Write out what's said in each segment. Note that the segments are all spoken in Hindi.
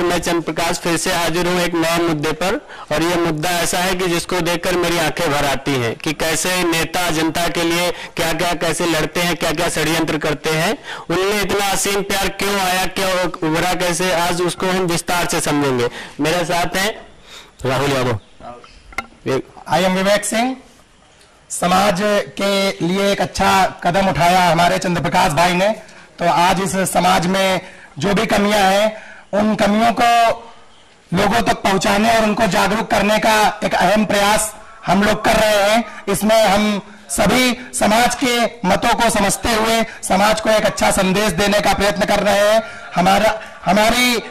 नमस्कार। मैं चंद्र प्रकाश फिर से हाजिर हूँ एक नए मुद्दे पर, और ये मुद्दा ऐसा है कि जिसको देखकर मेरी आंखें भर आती हैं कि कैसे नेता जनता के लिए क्या क्या कैसे लड़ते हैं, क्या क्या षड्यंत्र करते हैं, उनमें इतना असीम प्यार क्यों आया, क्या उभरा कैसे, आज उसको हम विस्तार से समझेंगे। मेरे साथ हैं राहुल यादव। I am Vivek Singh. समाज के लिए एक अच्छा कदम उठाया हमारे चंद्र प्रकाश भाई ने, तो आज इस समाज में जो भी कमियां हैं उन कमियों को लोगों तक पहुंचाने और उनको जागरूक करने का एक अहम प्रयास हम लोग कर रहे हैं। इसमें हम सभी समाज के मतों को समझते हुए समाज को एक अच्छा संदेश देने का प्रयत्न कर रहे हैं। हमारी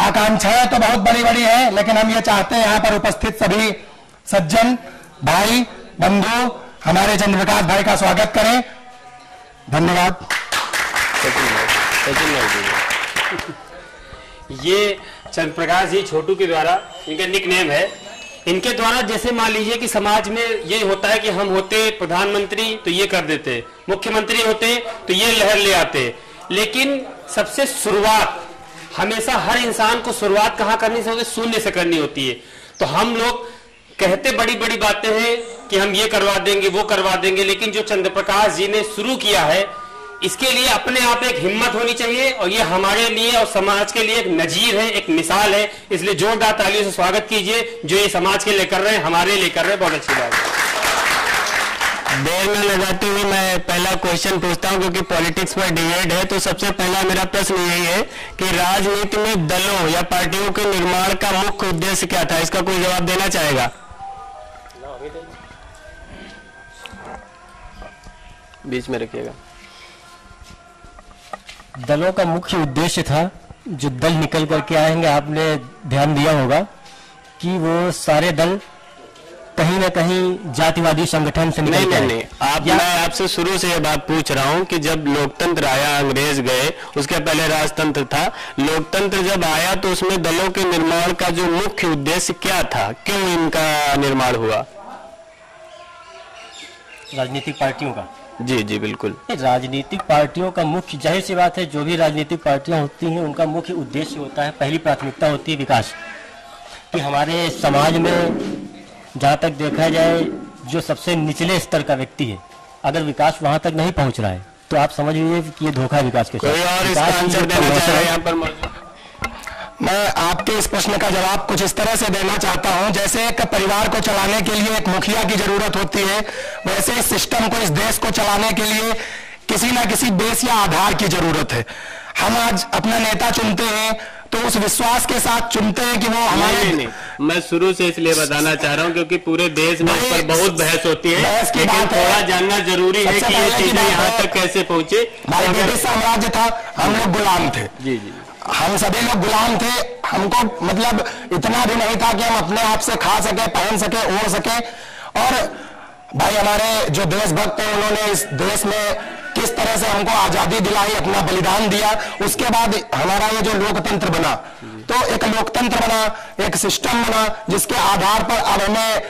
आकांक्षाएं तो बहुत बड़ी बड़ी है, लेकिन हम ये चाहते हैं यहाँ पर उपस्थित सभी सज्जन भाई बंधु हमारे चंद्र प्रकाश भाई का स्वागत करें। धन्यवाद। ये चंद्र प्रकाश जी छोटू के द्वारा इनका निकनेम है। इनके द्वारा जैसे मान लीजिए कि समाज में ये होता है कि हम होते प्रधानमंत्री तो ये कर देते, मुख्यमंत्री होते तो ये लहर ले आते, लेकिन सबसे शुरुआत हमेशा हर इंसान को शुरुआत कहाँ करनी चाहिए? शून्य से करनी होती है। तो हम लोग कहते बड़ी बड़ी बातें हैं कि हम ये करवा देंगे वो करवा देंगे, लेकिन जो चंद्र प्रकाश जी ने शुरू किया है इसके लिए अपने आप एक हिम्मत होनी चाहिए, और ये हमारे लिए और समाज के लिए एक नजीर है, एक मिसाल है। इसलिए जोरदार तालियों से स्वागत कीजिए जो ये समाज के लिए कर रहे हैं, हमारे लिए कर रहे हैं। बहुत अच्छी बात है। देर न लगाते हुए मैं पहला क्वेश्चन पूछता हूं, क्योंकि पॉलिटिक्स पर डिबेट है। तो सबसे पहला मेरा प्रश्न यही है कि राजनीति में दलों या पार्टियों के निर्माण का मुख्य उद्देश्य क्या था? इसका कोई जवाब देना चाहेगा? बीच में रखिएगा। दलों का मुख्य उद्देश्य था, जो दल निकल करके आएंगे आपने ध्यान दिया होगा कि वो सारे दल कहीं ना कहीं जातिवादी संगठन से निकल नहीं। मैं आपसे शुरू से ये बात पूछ रहा हूँ कि जब लोकतंत्र आया, अंग्रेज गए, उसके पहले राजतंत्र था। लोकतंत्र जब आया तो उसमें दलों के निर्माण का जो मुख्य उद्देश्य क्या था? क्यों इनका निर्माण हुआ? राजनीतिक पार्टियों का। जी जी बिल्कुल। राजनीतिक पार्टियों का मुख्य, जाहिर सी बात है, जो भी राजनीतिक पार्टियां होती हैं उनका मुख्य उद्देश्य होता है, पहली प्राथमिकता होती है विकास कि हमारे समाज में जहाँ तक देखा जाए जो सबसे निचले स्तर का व्यक्ति है, अगर विकास वहां तक नहीं पहुंच रहा है तो आप समझ लीजिए कि ये धोखा विकास के साथ। कोई और इसका आंसर देना चाह रहा है यहाँ पर? मैं आपके इस प्रश्न का जवाब कुछ इस तरह से देना चाहता हूं, जैसे एक परिवार को चलाने के लिए एक मुखिया की जरूरत होती है, वैसे इस सिस्टम को, इस देश को चलाने के लिए किसी ना किसी बेस या आधार की जरूरत है। हम आज अपना नेता चुनते हैं तो उस विश्वास के साथ चुनते हैं कि वो हमारे नहीं। मैं शुरू से इसलिए बताना चाह रहा हूँ क्योंकि पूरे देश में इस पर बहुत बहस होती है, लेकिन थोड़ा जानना जरूरी है कि ये चीजें यहाँ तक कैसे पहुंचे। भाई ब्रिटिश साम्राज्य था, हम लोग गुलाम थे। जी जी, हम सभी लोग गुलाम थे। हमको मतलब इतना भी नहीं था कि हम अपने आप से खा सके, पहन सके, ओढ़ सके। और भाई हमारे जो देशभक्त हैं उन्होंने इस देश में किस तरह से हमको आजादी दिलाई, अपना बलिदान दिया। उसके बाद हमारा ये जो लोकतंत्र बना, तो एक लोकतंत्र बना, एक सिस्टम बना जिसके आधार पर अब हमें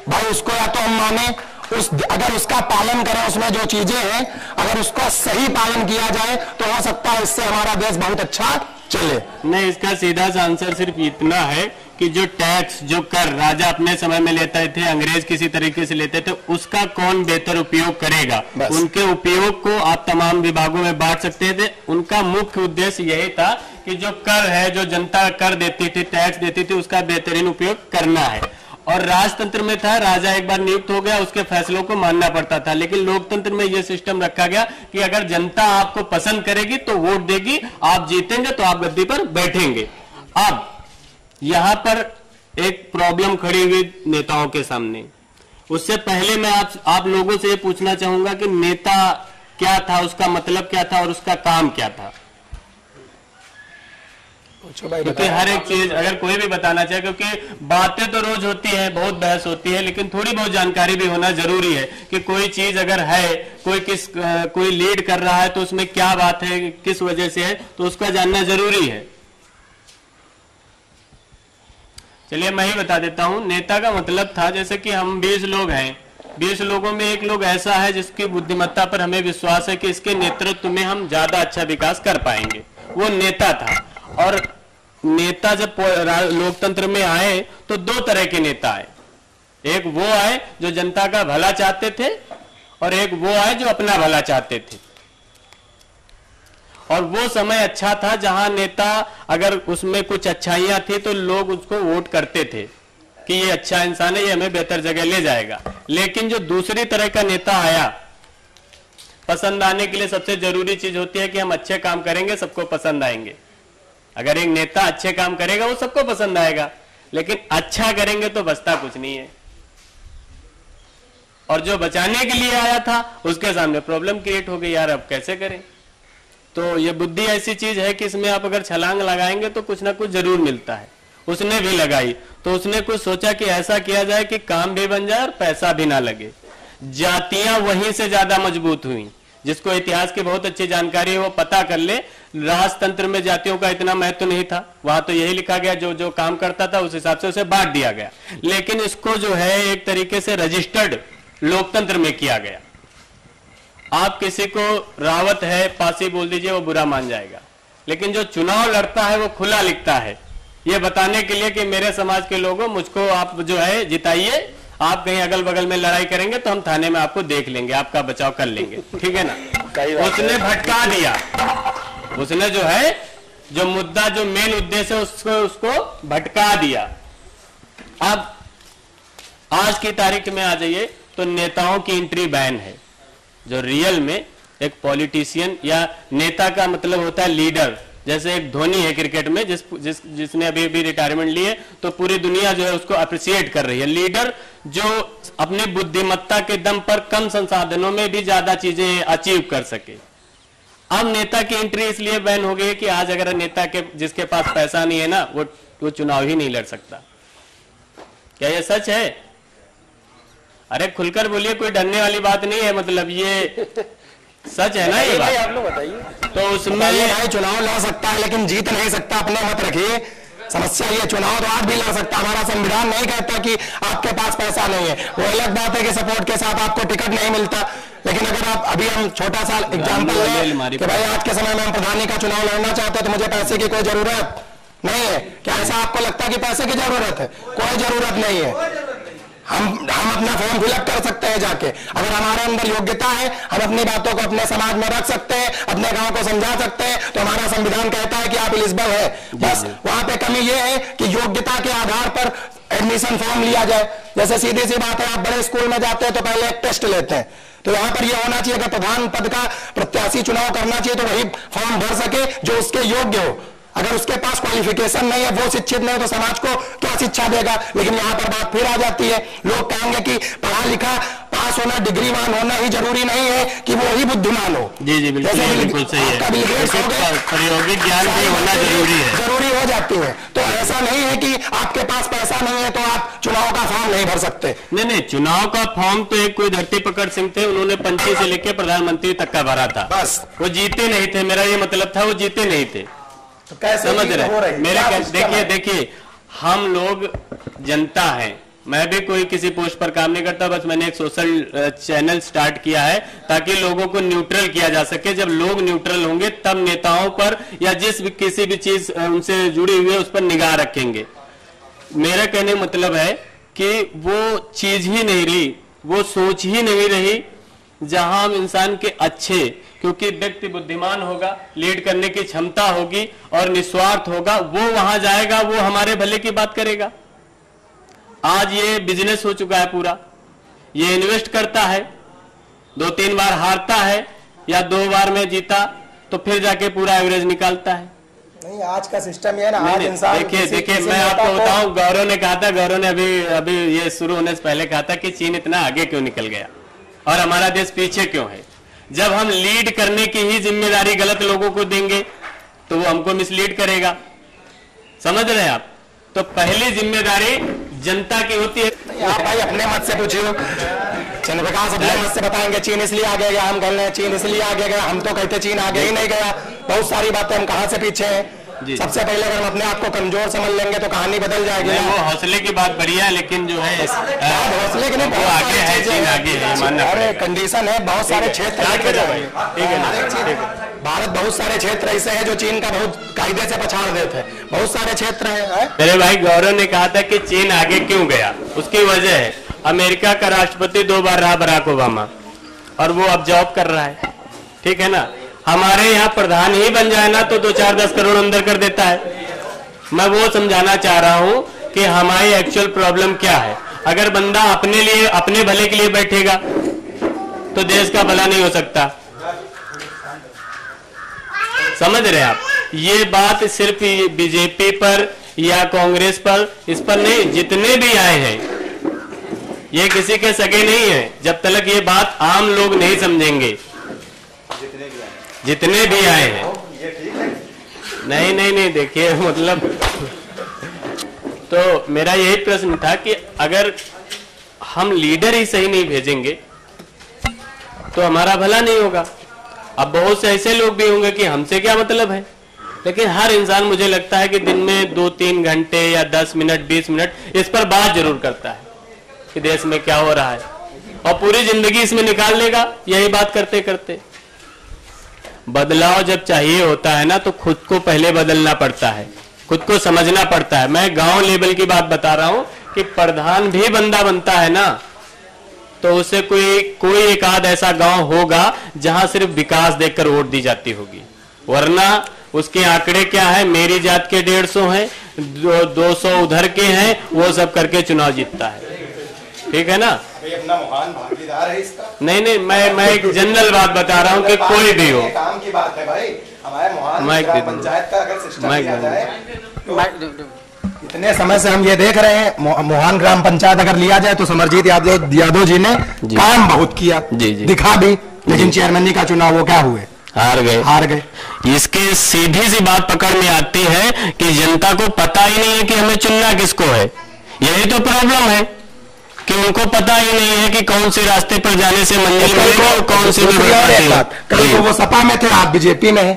भाई उसको या तो हम माने, अगर उसका पालन करें, उसमें जो चीजें हैं अगर उसका सही पालन किया जाए तो हो सकता है इससे हमारा देश बहुत अच्छा चले। नहीं, इसका सीधा सा आंसर सिर्फ इतना है कि जो टैक्स, जो कर राजा अपने समय में लेते थे, अंग्रेज किसी तरीके से लेते थे, उसका कौन बेहतर उपयोग करेगा, उनके उपयोग को आप तमाम विभागों में बांट सकते थे। उनका मुख्य उद्देश्य यही था कि जो कर है, जो जनता कर देती थी, टैक्स देती थी, उसका बेहतरीन उपयोग करना है। और राजतंत्र में था, राजा एक बार नियुक्त हो गया, उसके फैसलों को मानना पड़ता था। लेकिन लोकतंत्र में यह सिस्टम रखा गया कि अगर जनता आपको पसंद करेगी तो वोट देगी, आप जीतेंगे तो आप गद्दी पर बैठेंगे। अब यहां पर एक प्रॉब्लम खड़ी हुई नेताओं के सामने। उससे पहले मैं आप लोगों से ये पूछना चाहूंगा कि नेता क्या था, उसका मतलब क्या था और उसका काम क्या था? क्योंकि हर एक चीज अगर कोई भी बताना चाहे, क्योंकि बातें तो रोज होती हैं, बहुत बहस होती है, लेकिन थोड़ी बहुत जानकारी भी होना जरूरी है कि कोई चीज अगर है, कोई लीड कर रहा है तो उसमें क्या बात है, किस वजह से है, तो उसका जानना जरूरी है। चलिए मैं ही बता देता हूं। नेता का मतलब था, जैसे कि हम 20 लोग हैं, 20 लोगों में एक लोग ऐसा है जिसकी बुद्धिमत्ता पर हमें विश्वास है कि इसके नेतृत्व में हम ज्यादा अच्छा विकास कर पाएंगे, वो नेता था। और नेता जब लोकतंत्र में आए तो दो तरह के नेता आए। एक वो आए जो जनता का भला चाहते थे और एक वो आए जो अपना भला चाहते थे। और वो समय अच्छा था जहां नेता अगर उसमें कुछ अच्छाइयां थी तो लोग उसको वोट करते थे कि ये अच्छा इंसान है, ये हमें बेहतर जगह ले जाएगा। लेकिन जो दूसरी तरह का नेता आया, पसंद आने के लिए सबसे जरूरी चीज होती है कि हम अच्छे काम करेंगे, सबको पसंद आएंगे। अगर एक नेता अच्छे काम करेगा वो सबको पसंद आएगा, लेकिन अच्छा करेंगे तो बचता कुछ नहीं है। और जो बचाने के लिए आया था उसके सामने प्रॉब्लम क्रिएट हो गई, यार अब कैसे करें। तो ये बुद्धि ऐसी चीज है कि इसमें आप अगर छलांग लगाएंगे तो कुछ ना कुछ जरूर मिलता है। उसने भी लगाई तो उसने कुछ सोचा कि ऐसा किया जाए कि काम भी बन जाए और पैसा भी ना लगे। जातियां वहीं से ज्यादा मजबूत हुई। जिसको इतिहास की बहुत अच्छी जानकारी है वो पता कर ले, राजतंत्र में जातियों का इतना महत्व नहीं था। वहां तो यही लिखा गया जो जो काम करता था उस हिसाब से उसे बांट दिया गया। लेकिन इसको जो है एक तरीके से रजिस्टर्ड लोकतंत्र में किया गया। आप किसी को रावत है पासी बोल दीजिए वो बुरा मान जाएगा, लेकिन जो चुनाव लड़ता है वो खुला लिखता है ये बताने के लिए कि मेरे समाज के लोगों मुझको आप जो है जिताइए, आप कहीं अगल बगल में लड़ाई करेंगे तो हम थाने में आपको देख लेंगे, आपका बचाव कर लेंगे, ठीक है ना। उसने भटका दिया, उसने जो है जो मुद्दा जो मेन उद्देश्य है उसको भटका दिया। अब आज की तारीख में आ जाइए तो नेताओं की एंट्री बैन है। जो रियल में एक पॉलिटिशियन या नेता का मतलब होता है लीडर। जैसे एक धोनी है क्रिकेट में जिसने अभी रिटायरमेंट ली है, तो पूरी दुनिया जो है उसको अप्रिशिएट कर रही है। लीडर जो अपनी बुद्धिमत्ता के दम पर कम संसाधनों में भी ज्यादा चीजें अचीव कर सके। अब नेता की एंट्री इसलिए बैन हो गई कि आज अगर नेता के जिसके पास पैसा नहीं है ना वो चुनाव ही नहीं लड़ सकता। क्या ये सच है? अरे खुलकर बोलिए, कोई डरने वाली बात नहीं है, मतलब ये सच है ना ये बात। आप लोग बताइए। तो उसमें भाई चुनाव लड़ सकता है लेकिन जीत नहीं सकता, अपने मत रखिए। समस्या ये चुनाव तो आज भी लड़ सकता, हमारा संविधान नहीं कहता कि आपके पास पैसा नहीं है। वो अलग बात है कि सपोर्ट के साथ आपको टिकट नहीं मिलता। लेकिन अगर आप अभी हम छोटा सा एग्जाम्पल लें कि भाई आज के समय में हम प्रधानी का चुनाव लड़ना चाहते हैं तो मुझे पैसे की कोई जरूरत नहीं है। क्या ऐसा आपको लगता है कि पैसे की जरूरत है? कोई जरूरत नहीं है। हम अपना फॉर्म फिलअप कर सकते हैं जाके। अगर हमारे अंदर योग्यता है हम अपनी बातों को अपने समाज में रख सकते हैं, अपने गांव को समझा सकते हैं, तो हमारा संविधान कहता है कि आप एलिजिबल है। बस वहां पे कमी ये है कि योग्यता के आधार पर एडमिशन फॉर्म लिया जाए। जैसे सीधी सी बात है, आप बड़े स्कूल में जाते हैं तो पहले एक टेस्ट लेते हैं, तो यहाँ पर यह होना चाहिए कि प्रधान पद का प्रत्याशी चुनाव करना चाहिए तो वही फॉर्म भर सके जो उसके योग्य हो। अगर उसके पास क्वालिफिकेशन नहीं है, वो शिक्षित नहीं है, तो समाज को क्या शिक्षा देगा? लेकिन यहाँ पर बात फिर आ जाती है, लोग कहेंगे कि पढ़ा लिखा पास होना, डिग्रीवान होना ही जरूरी नहीं है कि वो ही बुद्धिमान हो। जी जी बिल्कुल सही है। प्रायोगिक ज्ञान भी होना जरूरी हो जाती है। तो ऐसा नहीं है कि आपके पास पैसा नहीं है तो आप चुनाव का फॉर्म नहीं भर सकते। नहीं, चुनाव का फॉर्म तो एक कोई धरती पकड़ सिंह थे, उन्होंने पंची से लेकर प्रधानमंत्री तक का भरा था। बस वो जीते नहीं थे, मेरा ये मतलब था, वो जीते नहीं थे। तो कैसे समझ रहे मेरे? देखिए हम लोग जनता हैं, मैं भी कोई किसी पोस्ट पर काम नहीं करता, बस मैंने एक सोशल चैनल स्टार्ट किया है ताकि लोगों को न्यूट्रल किया जा सके। जब लोग न्यूट्रल होंगे तब नेताओं पर या किसी भी चीज उनसे जुड़ी हुई है उस पर निगाह रखेंगे। मेरा कहने मतलब है कि वो चीज ही नहीं रही, वो सोच ही नहीं रही जहां हम इंसान के अच्छे, क्योंकि व्यक्ति बुद्धिमान होगा, लीड करने की क्षमता होगी और निस्वार्थ होगा, वो वहां जाएगा, वो हमारे भले की बात करेगा। आज ये बिजनेस हो चुका है पूरा, ये इन्वेस्ट करता है, 2-3 बार हारता है या 2 बार में जीता तो फिर जाके पूरा एवरेज निकालता है। नहीं, आज का सिस्टम ये है ना, आज इंसान देखिए मैं आपको बताऊं, गौरव ने कहा था, गौरव ने अभी ये शुरू होने से पहले कहा था कि चीन इतना आगे क्यों निकल गया और हमारा देश पीछे क्यों है। जब हम लीड करने की ही जिम्मेदारी गलत लोगों को देंगे तो वो हमको मिसलीड करेगा। समझ रहे हैं आप? तो पहली जिम्मेदारी जनता की होती है। आप भाई अपने मत से पूछिए, चंद्रप्रकाश अपने मत से बताएंगे चीन इसलिए आगे गया, हम कह रहे हैं चीन इसलिए आगे गया, हम तो कहते चीन आगे ही नहीं गया। बहुत सारी बातें हम कहां से पीछे हैं। सबसे पहले अगर हम अपने आप को कमजोर समझ लेंगे तो कहानी बदल जाएगी। वो हौसले की बात बढ़िया है, लेकिन जो है हौसले के नहीं, आगे है, चीन आगे है, अरे कंडीशन है, बहुत सारे क्षेत्र। ठीक है। भारत बहुत सारे क्षेत्र ऐसे हैं जो चीन का बहुत कायदे से पछाड़ देते हैं, बहुत सारे क्षेत्र हैं। मेरे भाई गौरव ने कहा था कि चीन आगे क्यों गया, उसकी वजह है अमेरिका का राष्ट्रपति 2 बार रहा बराक ओबामा, और वो अब जॉब कर रहा है, ठीक है ना। हमारे यहाँ प्रधान ही बन जाए ना तो 2-4-10 करोड़ अंदर कर देता है। मैं वो समझाना चाह रहा हूँ कि हमारी एक्चुअल प्रॉब्लम क्या है। अगर बंदा अपने लिए, अपने भले के लिए बैठेगा तो देश का भला नहीं हो सकता। समझ रहे हैं आप? ये बात सिर्फ बीजेपी पर या कांग्रेस पर, इस पर नहीं, जितने भी आए हैं ये किसी के सगे नहीं है। जब तक ये बात आम लोग नहीं समझेंगे, जितने भी आए हैं, नहीं देखिए, मतलब तो मेरा यही प्रश्न था कि अगर हम लीडर ही सही नहीं भेजेंगे तो हमारा भला नहीं होगा। अब बहुत से ऐसे लोग भी होंगे कि हमसे क्या मतलब है, लेकिन हर इंसान मुझे लगता है कि दिन में 2-3 घंटे या 10 मिनट 20 मिनट इस पर बात जरूर करता है कि देश में क्या हो रहा है, और पूरी जिंदगी इसमें निकाल लेगा यही बात करते करते। बदलाव जब चाहिए होता है ना तो खुद को पहले बदलना पड़ता है, खुद को समझना पड़ता है। मैं गांव लेवल की बात बता रहा हूं कि प्रधान भी बंदा बनता है ना तो उसे कोई एक आध ऐसा गांव होगा जहां सिर्फ विकास देखकर वोट दी जाती होगी, वरना उसके आंकड़े क्या है, मेरी जात के 150 हैं, 200 उधर के हैं, वो सब करके चुनाव जीतता है, ठीक है ना। अपना महान भागीदार है इसका। नहीं, मैं एक जनरल बात बता रहा हूँ कि कोई भी हो, काम की बात है भाई। हमारे महान पंचायत का अगर सिस्टम लिया जाए, इतने समय से हम ये देख रहे हैं, मोहान ग्राम पंचायत अगर लिया जाए तो समरजीत यादव जी ने काम बहुत किया, दिखा भी, लेकिन चेयरमैन का चुनाव वो क्या हुए, हार गए। इसके सीधी सी बात पकड़ में आती है कि जनता को पता ही नहीं है कि हमें चुनना किसको है। यही तो प्रॉब्लम है कि उनको पता ही नहीं है कि कौन से रास्ते पर जाने से मंजिल मिलेगी और कौन सी। कल वो सपा में थे, आप बीजेपी में है।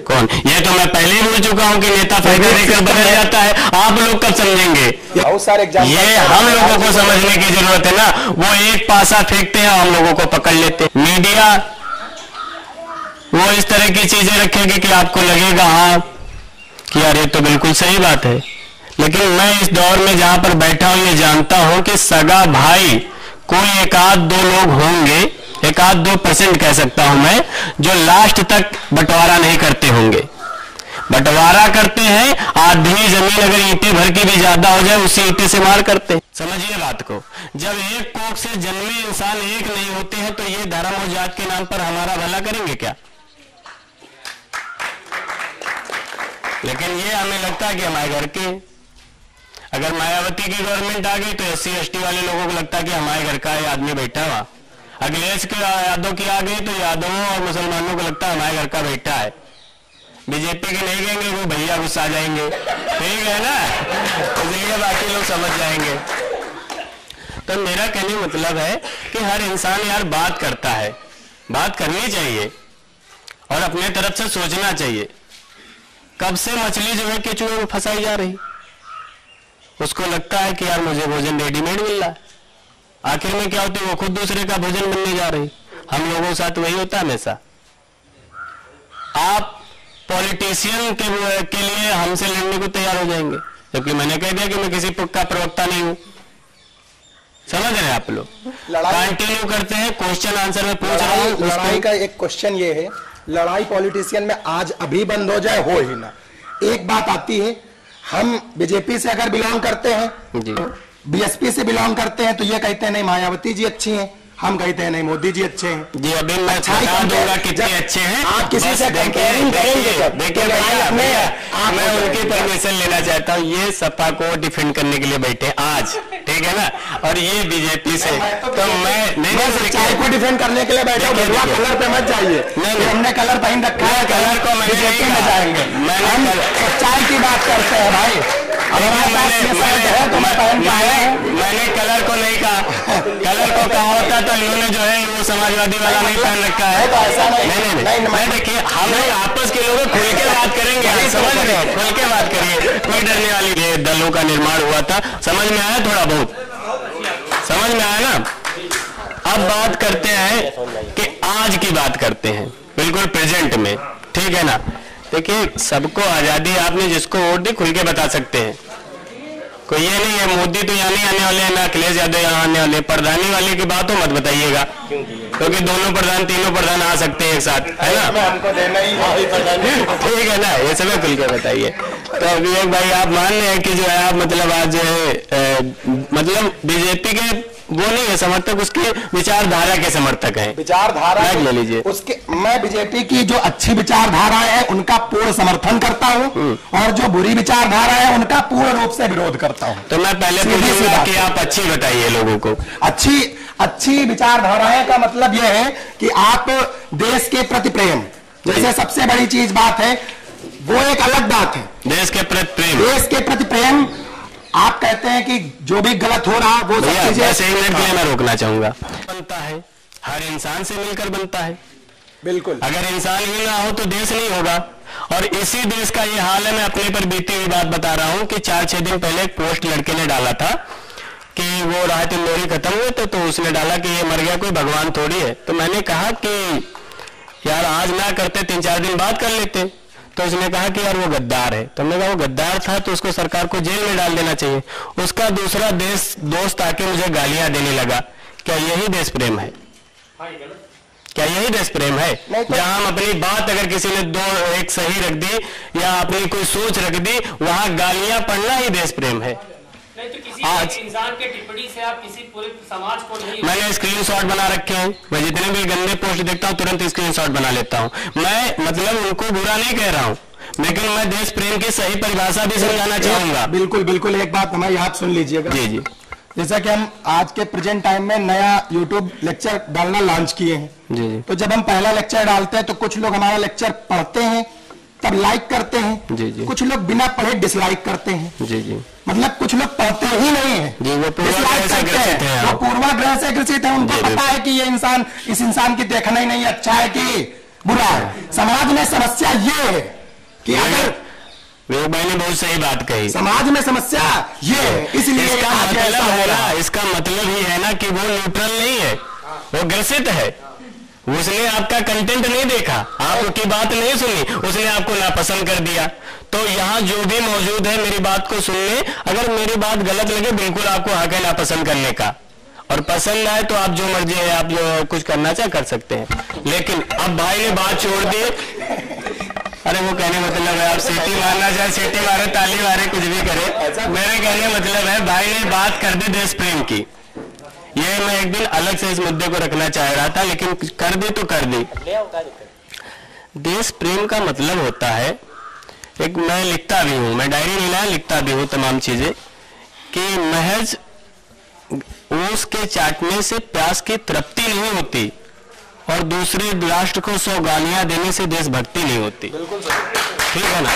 कौन? ये तो मैं पहले ही बोल चुका हूँ कि नेता फायदा देकर बदल जाता है। आप लोग कब समझेंगे? बहुत सारे ये हम लोगों को समझने की जरूरत है ना। वो एक पासा फेंकते हैं, हम लोगों को पकड़ लेते हैं। मीडिया वो इस तरह की चीजें रखेगी कि आपको लगेगा हाँ कि यार ये तो बिल्कुल सही बात है। लेकिन मैं इस दौर में जहां पर बैठा हूं ये जानता हूं कि सगा भाई कोई 1-2 लोग होंगे, 1-2% कह सकता हूं मैं, जो लास्ट तक बंटवारा नहीं करते होंगे। बंटवारा करते हैं, आधी जमीन अगर ईंटें भर की भी ज्यादा हो जाए उसी ईंटे से मार करते हैं। समझिए बात को। जब एक कोख से जन्मे इंसान एक नहीं होते हैं तो ये धर्म और जात के नाम पर हमारा भला करेंगे क्या? लेकिन ये हमें लगता है कि हमारे घर के, अगर मायावती की गवर्नमेंट आ गई तो SC/ST वाले लोगों को लगता है कि हमारे घर का ये आदमी बैठा हुआ। अखिलेश के यादव की आ गई तो यादवों और मुसलमानों को लगता है हमारे घर का बैठा है। बीजेपी के नहीं कहेंगे वो भैया गुस्सा आ जाएंगे, ठीक है ना, इसलिए बाकी लोग समझ जाएंगे। तो मेरा कहने मतलब है कि हर इंसान यार बात करता है, बात करनी चाहिए और अपने तरफ से सोचना चाहिए। कब से मछली जो है केचुए में फंसाई जा रही, उसको लगता है कि यार मुझे भोजन रेडीमेड मिल रहा है, आखिर में क्या होती है वो खुद दूसरे का भोजन बनने जा रही। हम लोगों के साथ वही होता है हमेशा। आप पॉलिटिशियन के लिए हमसे लड़ने को तैयार हो जाएंगे, जबकि मैंने कह दिया कि मैं किसी का प्रवक्ता नहीं हूं। समझ रहे हैं आप लोग? कंटिन्यू करते हैं, क्वेश्चन आंसर में पूछ रहा हूं। लड़ाई का एक क्वेश्चन ये है, लड़ाई पॉलिटिशियन में आज अभी बंद हो जाए हो ही ना। एक बात आती है, हम बीजेपी से अगर बिलोंग करते हैं, BSP से बिलोंग करते हैं तो ये कहते हैं नहीं मायावती जी अच्छी हैं, हम कहते हैं नहीं मोदी जी अच्छे हैं। जी अभी मैं बता दूंगा कितने अच्छे हैं। आप किसी से कंपेयरिंग करेंगे? देखिए मैं उनकी परमिशन लेना चाहता हूँ। ये सपा को डिफेंड करने के लिए बैठे आज, ठीक है ना, और ये बीजेपी से तो मैं नहीं सच्चाई को डिफेंड करने के लिए बैठा हूँ। कलर पे मत जाइए, नहीं हमने कलर पहन रखा है, कलर को बीजेपी में जाएंगे। हम सच्चाई की बात करते हैं भाई। मैंने कलर को नहीं कहा, कलर को कहा होता तो इन्होंने जो है वो समाजवादी वाला नहीं पहन रखा है। नहीं, मैं देखिए हम लोग आपस के लोग खुल के बात करेंगे, समझ रहे हैं, खुल के बात करिए, कोई डरने वाली। ये दलों का निर्माण हुआ था, समझ में आया, थोड़ा बहुत समझ में आया ना। अब बात करते हैं कि आज की बात करते हैं, बिल्कुल प्रेजेंट में। ठीक है ना। देखिए सबको आजादी, आपने जिसको वोट दी खुल के बता सकते हैं, कोई ये नहीं है मोदी तो यहाँ नहीं आने वाले हैं, ना अखिलेश यादव यहाँ आने वाले। प्रधानी वाले की बात हो मत बताइएगा, क्योंकि दोनों प्रधान तीनों प्रधान आ सकते हैं एक साथ, है ना। ठीक है ना, ये सब खुल के बताइए। तो अभी एक भाई आप मान रहे हैं कि जो है आप मतलब आज मतलब बीजेपी के वो नहीं है समर्थक, उसके विचारधारा के समर्थक हैं। विचारधारा ले लीजिए उसके, मैं बीजेपी की जो अच्छी विचारधारा है उनका पूर्ण समर्थन करता हूं, और जो बुरी विचारधारा है उनका पूर्ण रूप से विरोध करता हूं। तो मैं पहले पूछूंगा कि आप अच्छी बताइए लोगों को। अच्छी विचारधाराएं का मतलब यह है कि आप देश के प्रति प्रेम, जैसे सबसे बड़ी चीज बात है, वो एक अलग बात है। देश के प्रति प्रेम, देश के प्रति प्रेम। आप कहते हैं कि जो भी गलत हो रहा वो सब चीजें, ऐसे ही मिनट के लिए मैं रोकना चाहूंगा। बनता है हर इंसान से मिलकर बनता है, बिल्कुल। अगर इंसान ही ना हो तो देश नहीं होगा। और इसी देश का ये हाल है। मैं अपने पर बीती हुई बात बता रहा हूं कि 4-6 दिन पहले एक पोस्ट लड़के ने डाला था कि वो राहत इंदौरी खत्म हुए थे, तो उसने डाला कि ये मर गया, कोई भगवान थोड़ी है। तो मैंने कहा कि यार आज ना करते 3-4 दिन बाद कर लेते। तो उसने कहा कि यार वो गद्दार है। तो हमने कहा वो गद्दार था तो उसको सरकार को जेल में डाल देना चाहिए। उसका दूसरा दोस्त आके मुझे गालियां देने लगा। क्या यही देश प्रेम है? क्या यही देश प्रेम है? जहां हम अपनी बात अगर किसी ने एक सही रख दी या अपनी कोई सोच रख दी, वहां गालियां पढ़ना ही देश प्रेम है। नहीं तो किसी आज इंसान के टिप्पणी से आप किसी पूरे समाज को नहीं। मैंने स्क्रीनशॉट बना रखे हैं, मैं जितने भी गंदे पोस्ट देखता हूं तुरंत स्क्रीनशॉट बना लेता हूं। मैं मतलब उनको बुरा नहीं कह रहा हूं, लेकिन मैं देश प्रेम की सही परिभाषा भी समझाना चाहूंगा। बिल्कुल बिल्कुल, एक बात हमारी आप सुन लीजिएगा। जी जी। जैसा कि हम आज के प्रेजेंट टाइम में नया यूट्यूब लेक्चर डालना लॉन्च किए हैं। जी जी। तो जब हम पहला लेक्चर डालते हैं तो कुछ लोग हमारा लेक्चर पढ़ते हैं, तब लाइक करते हैं। जी जी। कुछ लोग बिना पढ़े डिसलाइक करते हैं। जी जी। मतलब कुछ लोग पढ़ते ही नहीं है जी, वो पूर्वाग्रह से ग्रसित हैं। वो पूर्वाग्रह से ग्रसित है। उनको पता है कि ये इंसान, इस इंसान की देखना ही नहीं अच्छा है कि बुरा है। समाज में समस्या ये है कि अगर विवेक भाई ने बहुत सही बात कही, समाज में समस्या ये है, इसलिए इसका मतलब है ना, इसका मतलब ही है ना कि वो न्यूट्रल नहीं है, वो ग्रसित है। उसने आपका कंटेंट नहीं देखा, आपकी बात नहीं सुनी, उसने आपको नापसंद कर दिया। तो यहाँ जो भी मौजूद है मेरी बात को सुनने, अगर मेरी बात गलत लगे बिल्कुल आपको हक है नापसंद करने का, और पसंद आए तो आप जो मर्जी है आप जो कुछ करना चाहे कर सकते हैं। लेकिन अब भाई ने बात छोड़ दी। अरे वो कहने मतलब है आप सीटी मारना चाहे सीटी मारे, ताली मारे, कुछ भी करे, मेरे कहने मतलब है भाई ने बात कर दी देश प्रेम की। ये मैं एक दिन अलग से इस मुद्दे को रखना चाह रहा था, लेकिन कर दी तो कर दी। देश प्रेम का मतलब होता है, एक मैं लिखता भी हूं, मैं डायरी नहीं लाया, लिखता भी हूं तमाम चीजें, कि महज ऊस के चाटने से प्यास की तृप्ति नहीं होती और दूसरे राष्ट्र को 100 गालियां देने से देशभक्ति नहीं होती। ठीक है ना।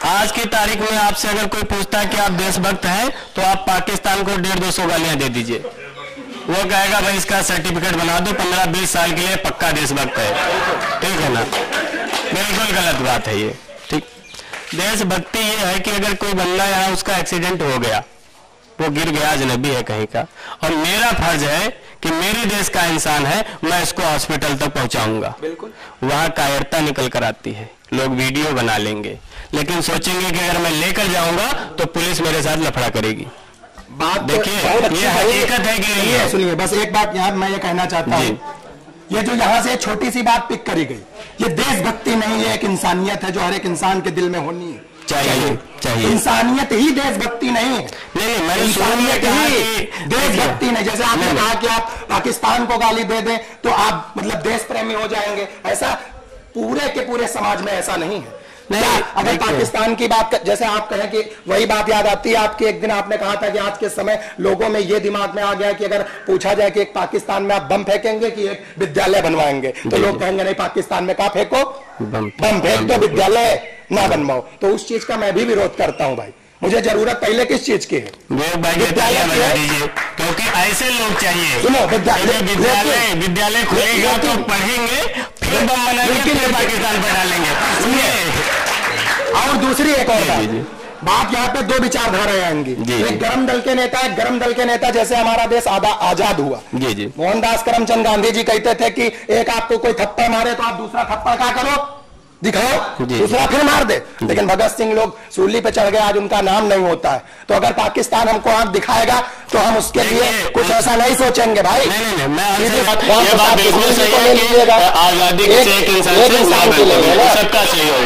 आज की तारीख में आपसे अगर कोई पूछता है कि आप देशभक्त हैं, तो आप पाकिस्तान को 150-200 गालियां दे दीजिए, वो कहेगा भाई इसका सर्टिफिकेट बना दो, 15-20 साल के लिए पक्का देशभक्त है। ठीक है ना। बिल्कुल गलत बात है ये। ठीक, देशभक्ति ये है कि अगर कोई बंदा यहाँ उसका एक्सीडेंट हो गया, वो गिर गया, अजनबी है कहीं का, और मेरा फर्ज है कि मेरे देश का इंसान है, मैं इसको हॉस्पिटल तक पहुंचाऊंगा। बिल्कुल। वहां कायरता निकल कर आती है, लोग वीडियो बना लेंगे, लेकिन सोचेंगे कि अगर मैं लेकर जाऊंगा तो पुलिस मेरे साथ लफड़ा करेगी। बात देखिए ये हकीकत है कि नहीं है। सुनिए बस एक बात यहाँ मैं ये कहना चाहता हूँ, ये जो यहाँ से छोटी सी बात पिक करी गई, ये देशभक्ति नहीं है, एक इंसानियत है जो हर एक इंसान के दिल में होनी है। चाहिए इंसानियत ही देशभक्ति नहीं है। नहीं मैंने इंसानियत ही देशभक्ति नहीं। जैसे आपने कहा कि आप पाकिस्तान को गाली दे दें तो आप मतलब देश प्रेमी हो जाएंगे, ऐसा पूरे के पूरे समाज में ऐसा नहीं है। नहीं, अगर पाकिस्तान की बात जैसे आप कहें कि वही बात याद आती है आपकी, एक दिन आपने कहा था कि आज के समय लोगों में ये दिमाग में आ गया कि अगर पूछा जाए कि एक पाकिस्तान में आप बम फेंकेंगे कि एक विद्यालय बनवाएंगे, तो लोग कहेंगे नहीं पाकिस्तान में कहाँ फेंको, बम फेंक दो, विद्यालय ना बनवाओ। तो उस चीज का मैं भी विरोध करता हूँ भाई। मुझे जरूरत पहले किस चीज की है? विद्यालय बना दीजिए, क्योंकि ऐसे लोग चाहिए। सुनो, विद्यालय खुलेगा तो पढ़ेंगे, फिर बम बनाएंगे, फिर पाकिस्तान पर डालेंगे। और दूसरी एक और बात, बात यहाँ पे दो विचारधाराएं आएंगी। एक गरम दल के नेता है, गरम दल के नेता जैसे हमारा देश आजाद हुआ, जी मोहनदास करमचंद गांधी जी कहते थे कि एक आपको कोई थप्पड़ मारे तो आप दूसरा थप्पड़ क्या करो, दिखाओ, दूसरा फिर मार दे। लेकिन भगत सिंह लोग सूली पे चढ़ गए, आज उनका नाम नहीं होता है। तो अगर पाकिस्तान हमको आंख दिखाएगा तो हम उसके लिए कुछ ऐसा नहीं सोचेंगे भाई। आजादी सबका सहयोग,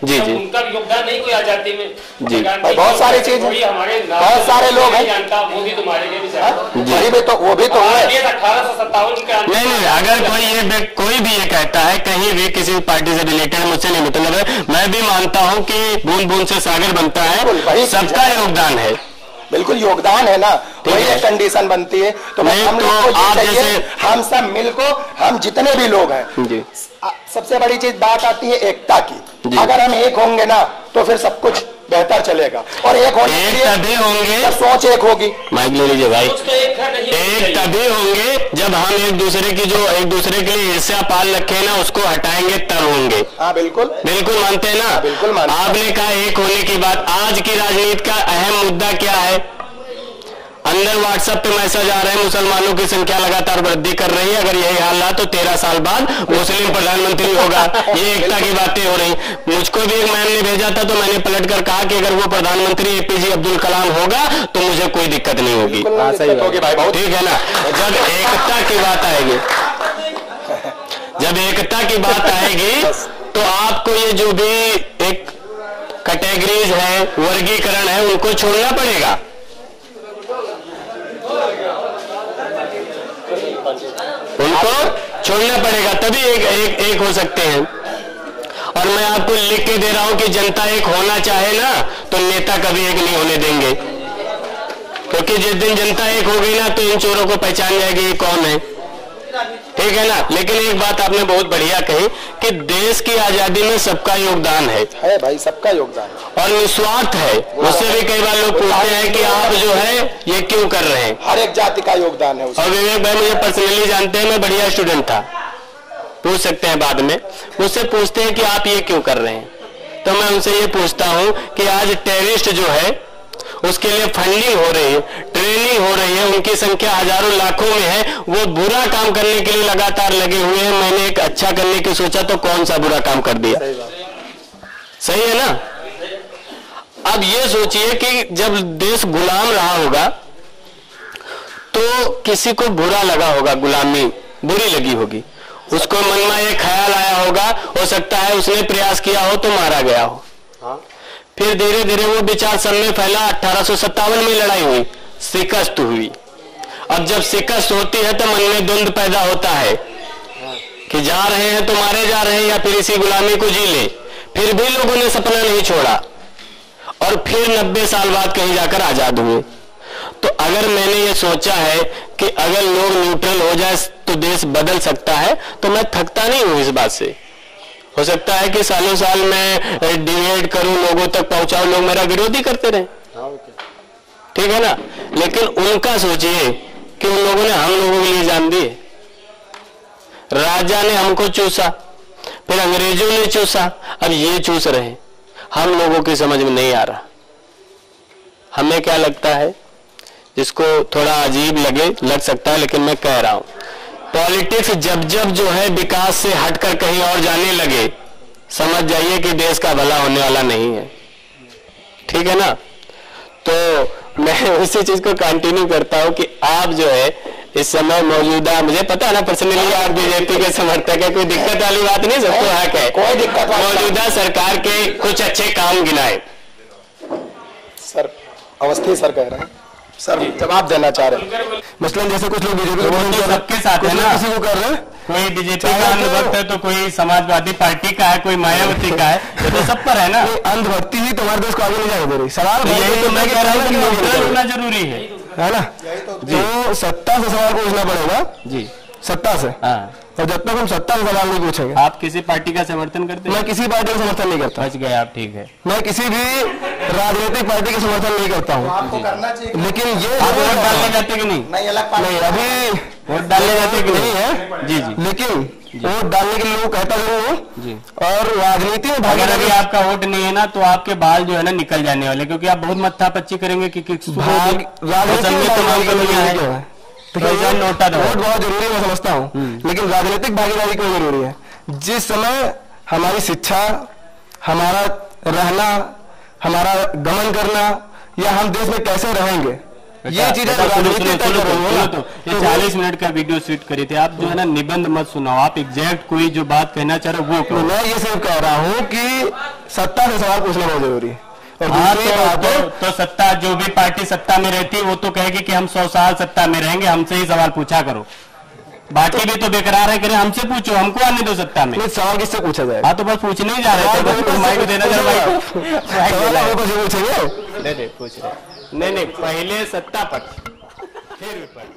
जी जी, उनका योगदान नहीं कोई आजादी में, जी बहुत सारी चीज, बहुत सारे लोग हैं, वो भी तो 1857 नहीं, अगर कोई भी ये कहता है कहीं भी किसी पार्टी से रिलेटेड, मुझसे नहीं मतलब है, मैं भी मानता हूँ कि बूंद बूंद से सागर बनता है, सबका योगदान है, बिल्कुल योगदान है ना, वही एक कंडीशन बनती है। तो हम लोग को ये चाहिए, हम सब मिलको, हम जितने भी लोग हैं, सबसे बड़ी चीज बात आती है एकता की। अगर हम एक होंगे ना तो फिर सब कुछ बेहतर चलेगा, और एक तभी होंगे, सोच एक होगी। माइक ले लीजिए भाई, एक तभी होंगे जब हम एक दूसरे के लिए ईर्ष्या पाल रखे ना, उसको हटाएंगे तब होंगे। हाँ बिल्कुल बिल्कुल मानते हैं ना, बिल्कुल मानते। आपने कहा एक होने की बात, आज की राजनीति का अहम मुद्दा क्या है? अंदर व्हाट्सएप पे मैसेज आ रहे हैं, मुसलमानों की संख्या लगातार वृद्धि कर रही है, अगर यही हाल रहा तो 13 साल बाद मुस्लिम प्रधानमंत्री होगा। ये एकता की बातें हो रही। मुझको भी एक मैम ने भेजा था, तो मैंने पलट कर कहा कि अगर वो प्रधानमंत्री APJ अब्दुल कलाम होगा तो मुझे कोई दिक्कत नहीं होगी। ठीक है ना। जब एकता की बात आएगी, जब एकता की बात आएगी तो आपको ये जो भी एक कैटेगरीज है, वर्गीकरण है, उनको छोड़ना पड़ेगा, उनको छोड़ना पड़ेगा, तभी एक हो सकते हैं। और मैं आपको लिख के दे रहा हूं कि जनता एक होना चाहे ना तो नेता कभी एक नहीं होने देंगे, क्योंकि जिस दिन जनता एक हो गई ना तो इन चोरों को पहचान जाएगी ये कौन है। ठीक है ना। लेकिन एक बात आपने बहुत बढ़िया कही कि देश की आजादी में सबका योगदान है भाई, सबका योगदान और निस्वार्थ है। मुझसे भी कई बार लोग पूछते हैं कि आप जो है ये क्यों कर रहे हैं, हर एक जाति का योगदान है। और विवेक भाई मुझे पर्सनली जानते हैं, मैं बढ़िया स्टूडेंट था, पूछ सकते हैं बाद में। मुझसे पूछते हैं कि आप ये क्यों कर रहे हैं, तो मैं उनसे ये पूछता हूं कि आज टेररिस्ट जो है उसके लिए फंडिंग हो रही है, ट्रेनिंग हो रही है, उनकी संख्या हजारों लाखों में है, वो बुरा काम करने के लिए लगातार लगे हुए हैं। मैंने एक अच्छा करने की सोचा तो कौन सा बुरा काम कर दिया, सही है ना। अब ये सोचिए कि जब देश गुलाम रहा होगा तो किसी को बुरा लगा होगा, गुलामी बुरी लगी होगी, उसको मन में एक ख्याल आया होगा, हो सकता है उसने प्रयास किया हो तो मारा गया हो। फिर धीरे धीरे वो विचार सब में फैला, 1857 में लड़ाई हुई, शिकस्त हुई। अब जब शिकस्त होती है तो मन में द्वंद पैदा होता है कि जा रहे हैं तो मारे जा रहे हैं या फिर इसी गुलामी को जी ले। फिर भी लोगों ने सपना नहीं छोड़ा और फिर 90 साल बाद कहीं जाकर आजाद हुए। तो अगर मैंने ये सोचा है कि अगर लोग न्यूट्रल हो जाए तो देश बदल सकता है, तो मैं थकता नहीं हूं इस बात से। हो सकता है कि सालों साल मैं डिबेट करूं, लोगों तक पहुंचाऊं, लोग मेरा विरोधी करते रहे, ठीक है ना। लेकिन उनका सोचिए कि उन लोगों ने हम लोगों के लिए जान दी। राजा ने हमको चूसा, फिर अंग्रेजों ने चूसा, अब ये चूस रहे हैं, हम लोगों की समझ में नहीं आ रहा। हमें क्या लगता है, जिसको थोड़ा अजीब लग सकता है, लेकिन मैं कह रहा हूं, पॉलिटिक्स जब जब जो है विकास से हटकर कहीं और जाने लगे, समझ जाइए कि देश का भला होने वाला नहीं है, ठीक है ना। तो मैं उसी चीज को कंटिन्यू करता हूं कि आप जो है इस समय मौजूदा, मुझे पता है ना पर्सनली आप बीजेपी के समर्थक है, कोई दिक्कत वाली बात नहीं, सबको हक है, कोई दिक्कत। मौजूदा सरकार के कुछ अच्छे काम गिनाए। सर अवस्थी सर कह रहे हैं, सर जवाब देना चाह रहे हैं। मसलन जैसे कुछ लोग बीजेपी सबके साथ है ना, किसी को कर रहे हैं, कोई बीजेपी का अंधभक्त है तो कोई समाजवादी पार्टी का है, कोई मायावती का है, तो सब पर है ना। अंधभक्ति ही तुम्हारे देश को आगे नहीं जाने दे रही। सवाल यही तो मैं कह रहा हूँ कि न्यूट्रल होना जरूरी है ना। तो सत्ता से सवाल पूछना पड़ेगा जी, सत्ता से। और जब तक हम सत्ता से सवाल नहीं पूछेंगे। आप किसी पार्टी का समर्थन करते हैं? मैं किसी पार्टी का समर्थन नहीं करता। बच गए आप, ठीक है। मैं किसी भी राजनीतिक पार्टी का समर्थन नहीं करता हूँ, लेकिन ये आप वोट डालने जाते कि नहीं? नहीं, अभी वोट डालने जाते कि नहीं है? जी जी। लेकिन वोट डालने के लिए लोग कहता जरूर हूँ जी। और राजनीति में अगर अभी आपका वोट नहीं है ना तो आपके बाल जो है ना निकल जाने वाले, क्योंकि आप बहुत मत्था पच्ची करेंगे कि वोट बहुत जरूरी मैं समझता हूँ, लेकिन राजनीतिक भागीदारी क्यों जरूरी है? जिस समय हमारी शिक्षा, हमारा रहना, हमारा गमन करना, या हम देश में कैसे रहेंगे, ये चीजें तो 40 मिनट का वीडियो शूट करे थे आप, जो है ना निबंध मत सुनाओ, आप एग्जैक्ट कोई जो बात कहना चाह रहे हो वो करो। मैं ये सिर्फ कह रहा हूँ कि सत्ता से सवाल पूछना बहुत जरूरी है। और तो सत्ता, जो भी पार्टी सत्ता में रहती है वो तो कहेगी कि हम 100 साल सत्ता में रहेंगे, हमसे ही सवाल पूछा करो। बाकी भी तो बेकरार है, करे हमसे पूछो, हमको आने दो सत्ता में। सवाल किससे पूछा जाए? हाँ तो बस पूछने ही जा रहे थे, बस माइक देना जरा पूछ रहे नहीं, पहले सत्ता पक्ष फिर विपक्ष।